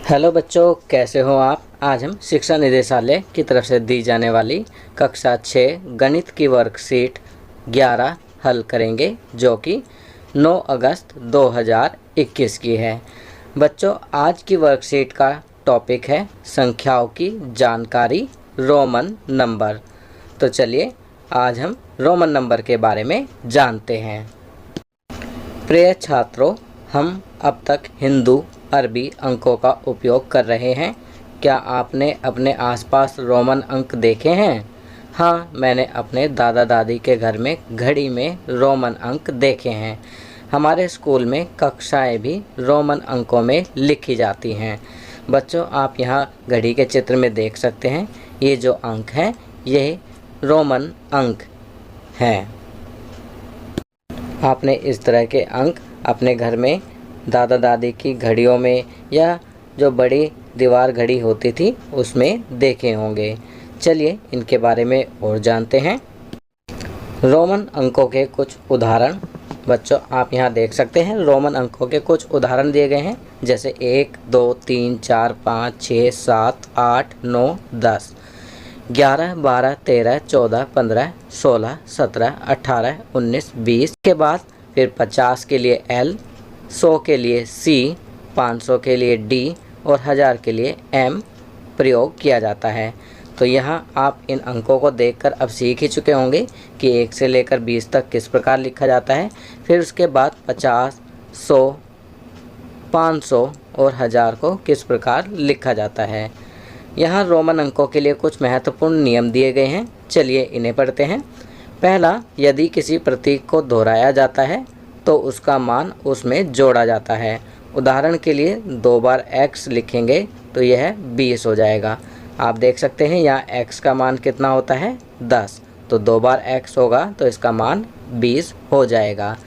Hello बच्चों, कैसे हो आप। आज हम शिक्षा निदेशालय की तरफ से दी जाने वाली कक्षा 6 गणित की वर्कशीट 11 हल करेंगे, जो कि 9 अगस्त 2021 की है। बच्चों, आज की वर्कशीट का टॉपिक है संख्याओं की जानकारी, रोमन नंबर। तो चलिए आज हम रोमन नंबर के बारे में जानते हैं। प्रिय छात्रों, हम अब तक हिंदू अरबी अंकों का उपयोग कर रहे हैं। क्या आपने अपने आसपास रोमन अंक देखे हैं? हाँ, मैंने अपने दादा दादी के घर में घड़ी में रोमन अंक देखे हैं। हमारे स्कूल में कक्षाएं भी रोमन अंकों में लिखी जाती हैं। बच्चों, आप यहाँ घड़ी के चित्र में देख सकते हैं, ये जो अंक हैं ये रोमन अंक हैं। आपने इस तरह के अंक अपने घर में दादा दादी की घड़ियों में या जो बड़ी दीवार घड़ी होती थी उसमें देखे होंगे। चलिए इनके बारे में और जानते हैं। रोमन अंकों के कुछ उदाहरण। बच्चों, आप यहाँ देख सकते हैं रोमन अंकों के कुछ उदाहरण दिए गए हैं, जैसे 1, 2, 3, 4, 5, 6, 7, 8, 9, 10, 11, 12, 13, 14, 15, 16, 17, 18, 19, 20 के बाद फिर 50 के लिए L, 100 के लिए C, 500 के लिए D और 1000 के लिए M प्रयोग किया जाता है। तो यहाँ आप इन अंकों को देखकर अब सीख ही चुके होंगे कि 1 से लेकर 20 तक किस प्रकार लिखा जाता है। फिर उसके बाद 50, 100, 500 और 1000 को किस प्रकार लिखा जाता है। यहाँ रोमन अंकों के लिए कुछ महत्वपूर्ण नियम दिए गए हैं। चलिए इन्हें पढ़ते हैं। पहला, यदि किसी प्रतीक को दोहराया जाता है तो उसका मान उसमें जोड़ा जाता है। उदाहरण के लिए 2 बार x लिखेंगे तो यह 20 हो जाएगा। आप देख सकते हैं यहाँ x का मान कितना होता है, 10, तो 2 बार x होगा तो इसका मान 20 हो जाएगा।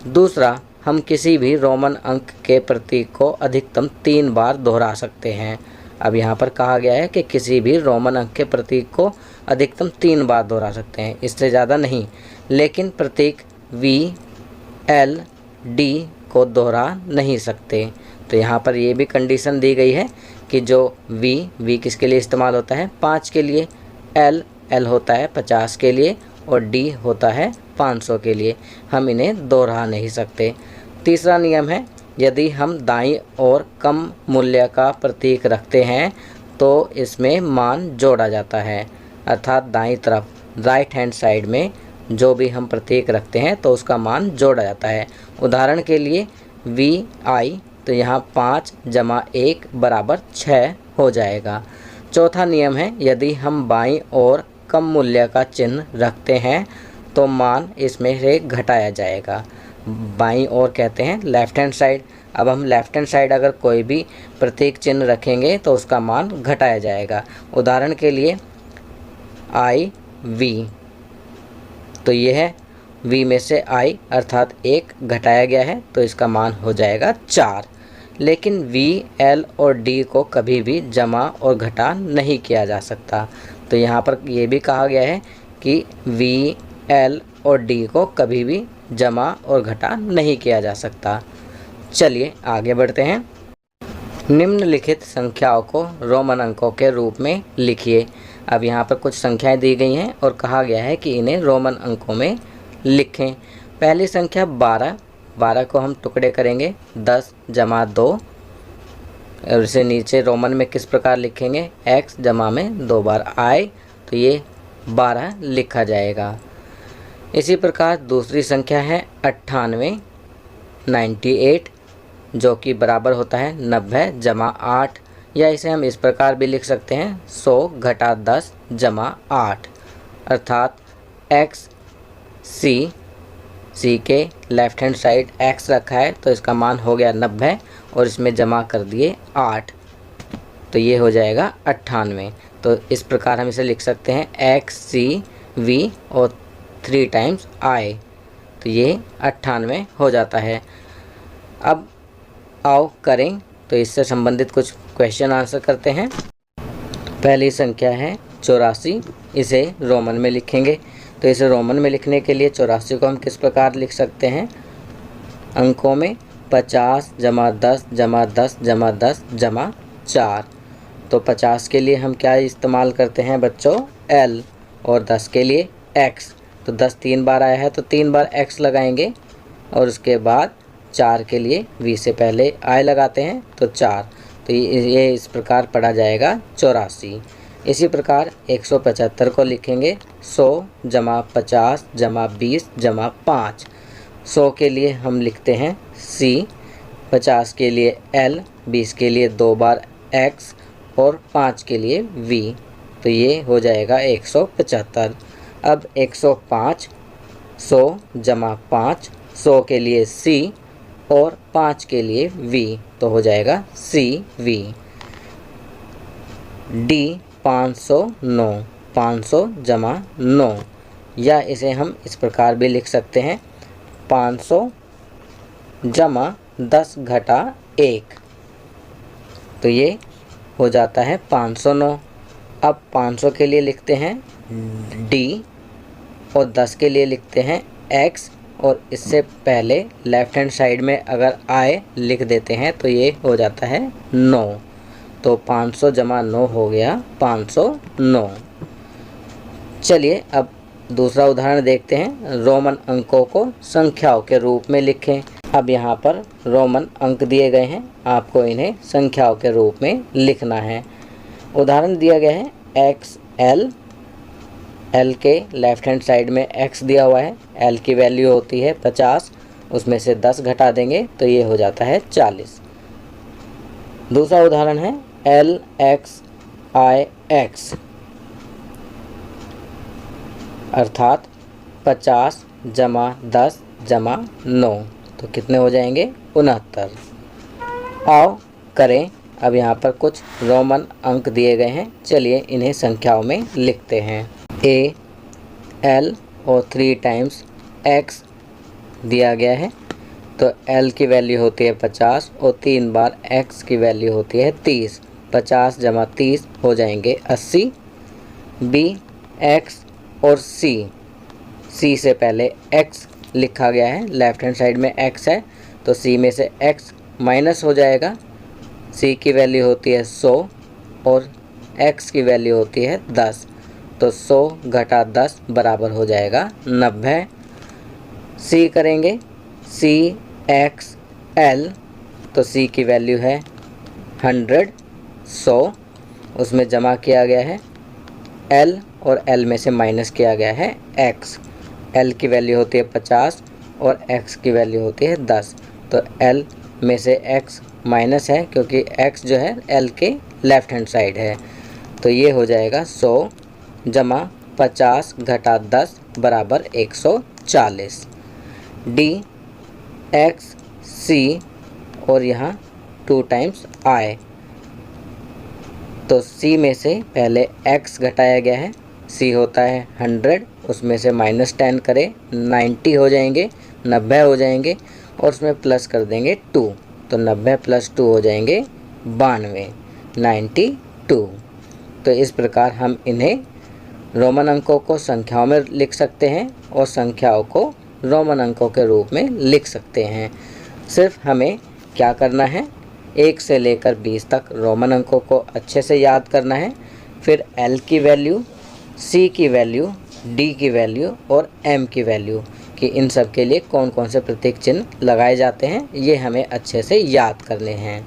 दूसरा, हम किसी भी रोमन अंक के प्रतीक को अधिकतम 3 बार दोहरा सकते हैं। अब यहाँ पर कहा गया है कि किसी भी रोमन अंक के प्रतीक को अधिकतम 3 बार दोहरा सकते हैं, इससे ज़्यादा नहीं। लेकिन प्रतीक V, L, D को दोहरा नहीं सकते। तो यहाँ पर ये भी कंडीशन दी गई है कि जो V किसके लिए इस्तेमाल होता है, 5 के लिए, L होता है 50 के लिए और D होता है 500 के लिए। हम इन्हें दोहरा नहीं सकते। तीसरा नियम है, यदि हम दाईं ओर कम मूल्य का प्रतीक रखते हैं तो इसमें मान जोड़ा जाता है। अर्थात दाईं तरफ, राइट हैंड साइड में जो भी हम प्रतीक रखते हैं तो उसका मान जोड़ा जाता है। उदाहरण के लिए VI, तो यहाँ 5 + 1 = 6 हो जाएगा। चौथा नियम है, यदि हम बाईं ओर कम मूल्य का चिन्ह रखते हैं तो मान इसमें से घटाया जाएगा। बाईं ओर कहते हैं लेफ़्ट हैंड साइड। अब हम लेफ़्ट हैंड साइड अगर कोई भी प्रतीक चिन्ह रखेंगे तो उसका मान घटाया जाएगा। उदाहरण के लिए IV, तो यह है V में से I अर्थात 1 घटाया गया है तो इसका मान हो जाएगा 4। लेकिन V, L और D को कभी भी जमा और घटा नहीं किया जा सकता। तो यहाँ पर यह भी कहा गया है कि V, L और D को कभी भी जमा और घटा नहीं किया जा सकता। चलिए आगे बढ़ते हैं। निम्नलिखित संख्याओं को रोमन अंकों के रूप में लिखिए। अब यहाँ पर कुछ संख्याएं दी गई हैं और कहा गया है कि इन्हें रोमन अंकों में लिखें। पहली संख्या 12 को हम टुकड़े करेंगे 10 + 2 और इसे नीचे रोमन में किस प्रकार लिखेंगे, x जमा में 2 बार I, तो ये 12 लिखा जाएगा। इसी प्रकार दूसरी संख्या है 98 जो कि बराबर होता है 90 + 8, या इसे हम इस प्रकार भी लिख सकते हैं 100 - 10 + 8, अर्थात C के लेफ़्ट हैंड साइड x रखा है तो इसका मान हो गया 90 और इसमें जमा कर दिए 8, तो ये हो जाएगा 98। तो इस प्रकार हम इसे लिख सकते हैं XCV और 3 टाइम्स I, तो ये 98 हो जाता है। अब आओ करें तो इससे संबंधित कुछ क्वेश्चन आंसर करते हैं। पहली संख्या है 84, इसे रोमन में लिखेंगे। तो इसे रोमन में लिखने के लिए 84 को हम किस प्रकार लिख सकते हैं, अंकों में 50 + 10 + 10 + 10 + 4। तो 50 के लिए हम क्या इस्तेमाल करते हैं बच्चों, L, और 10 के लिए X। तो 10 3 बार आया है तो 3 बार X लगाएंगे, और उसके बाद 4 के लिए V से पहले I लगाते हैं तो 4। तो ये इस प्रकार पढ़ा जाएगा 84। इसी प्रकार 175 को लिखेंगे 100 जमा 50 जमा 20 जमा 5। 100 के लिए हम लिखते हैं C, 50 के लिए L, 20 के लिए 2 बार X और 5 के लिए V। तो ये हो जाएगा 175। अब 105 100 जमा 5, 100 के लिए C और 5 के लिए V, तो हो जाएगा CV। D 509, 500 जमा 9, या इसे हम इस प्रकार भी लिख सकते हैं 500 जमा 10 घटा 1। तो ये हो जाता है 509। अब 500 के लिए लिखते हैं D और 10 के लिए लिखते हैं X, और इससे पहले लेफ़्ट हैंड साइड में अगर I लिख देते हैं तो ये हो जाता है 9। तो 500 जमा 9 हो गया 509। चलिए अब दूसरा उदाहरण देखते हैं। रोमन अंकों को संख्याओं के रूप में लिखें। अब यहाँ पर रोमन अंक दिए गए हैं, आपको इन्हें संख्याओं के रूप में लिखना है। उदाहरण दिया गया है XL, L के लेफ़्ट हैंड साइड में X दिया हुआ है, L की वैल्यू होती है 50, उसमें से 10 घटा देंगे तो ये हो जाता है 40। दूसरा उदाहरण है LXIX, अर्थात 50 जमा 10 जमा 9, तो कितने हो जाएंगे 69। आओ करें। अब यहाँ पर कुछ रोमन अंक दिए गए हैं, चलिए इन्हें संख्याओं में लिखते हैं। A, L और 3 टाइम्स X दिया गया है, तो L की वैल्यू होती है 50 और 3 बार X की वैल्यू होती है 30। 50 जमा 30 हो जाएंगे 80। B, X और C से पहले X लिखा गया है, लेफ़्ट हैंड साइड में X है, तो C में से X माइनस हो जाएगा। C की वैल्यू होती है 100 और X की वैल्यू होती है 10, तो 100 घटा 10 बराबर हो जाएगा 90। C करेंगे CXL, तो C की वैल्यू है 100, उसमें जमा किया गया है L और L में से माइनस किया गया है X। L की वैल्यू होती है 50 और X की वैल्यू होती है 10, तो L में से X माइनस है क्योंकि X जो है L के लेफ़्ट हैंड साइड है, तो ये हो जाएगा 100 जमा 50 घटा 10 बराबर 140। D, X, C और यहाँ 2 टाइम्स I, तो C में से पहले X घटाया गया है, C होता है 100, उसमें से -10 करें 90 हो जाएंगे, 90 हो जाएंगे, और उसमें प्लस कर देंगे 2, तो 90 + 2 हो जाएंगे 92, 92। तो इस प्रकार हम इन्हें रोमन अंकों को संख्याओं में लिख सकते हैं और संख्याओं को रोमन अंकों के रूप में लिख सकते हैं। सिर्फ हमें क्या करना है, 1 से लेकर 20 तक रोमन अंकों को अच्छे से याद करना है, फिर L की वैल्यू, C की वैल्यू, D की वैल्यू और M की वैल्यू कि इन सब के लिए कौन कौन से प्रतीक चिन्ह लगाए जाते हैं, ये हमें अच्छे से याद करने हैं।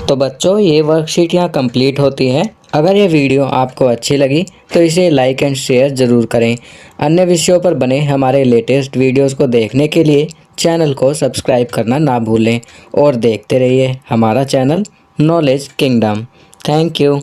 तो बच्चों ये वर्कशीट यहाँ कंप्लीट होती है। अगर ये वीडियो आपको अच्छी लगी तो इसे लाइक एंड शेयर ज़रूर करें। अन्य विषयों पर बने हमारे लेटेस्ट वीडियोस को देखने के लिए चैनल को सब्सक्राइब करना ना भूलें और देखते रहिए हमारा channel knowledge kingdom. Thank you.